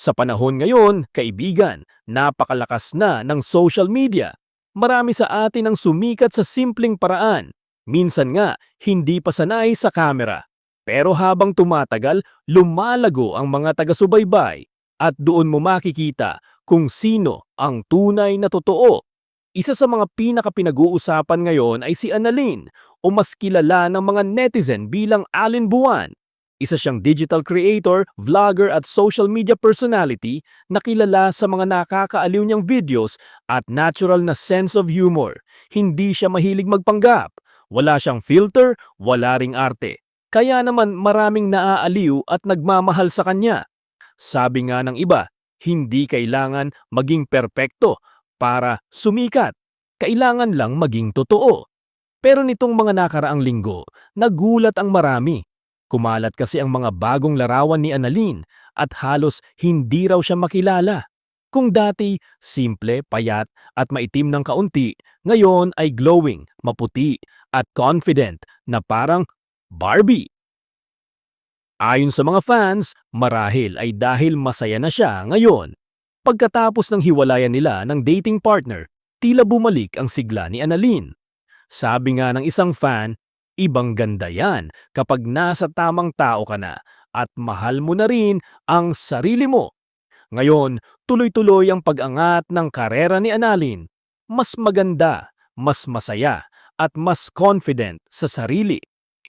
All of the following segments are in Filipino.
Sa panahon ngayon, kaibigan, napakalakas na ng social media. Marami sa atin ang sumikat sa simpleng paraan. Minsan nga, hindi pa sanay sa kamera. Pero habang tumatagal, lumalago ang mga taga-subaybay at doon mo makikita kung sino ang tunay na totoo. Isa sa mga pinaka-pinag-uusapan ngayon ay si Annalyn o mas kilala ng mga netizen bilang Alin Buwan. Isa siyang digital creator, vlogger at social media personality na kilala sa mga nakakaaliw niyang videos at natural na sense of humor. Hindi siya mahilig magpanggap. Wala siyang filter, wala ring arte. Kaya naman maraming naaaliw at nagmamahal sa kanya. Sabi nga ng iba, hindi kailangan maging perpekto para sumikat. Kailangan lang maging totoo. Pero nitong mga nakaraang linggo, nagulat ang marami. Kumalat kasi ang mga bagong larawan ni Annalyn at halos hindi raw siya makilala. Kung dati, simple, payat at maitim ng kaunti, ngayon ay glowing, maputi at confident na parang Barbie. Ayon sa mga fans, marahil ay dahil masaya na siya ngayon. Pagkatapos ng hiwalayan nila ng dating partner, tila bumalik ang sigla ni Annalyn. Sabi nga ng isang fan, ibang ganda yan kapag nasa tamang tao ka na at mahal mo na rin ang sarili mo. Ngayon, tuloy-tuloy ang pag-angat ng karera ni Annalyn. Mas maganda, mas masaya, at mas confident sa sarili.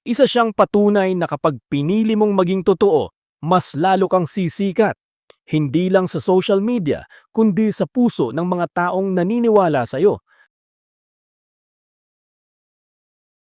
Isa siyang patunay na kapag pinili mong maging totoo, mas lalo kang sisikat. Hindi lang sa social media, kundi sa puso ng mga taong naniniwala sa'yo.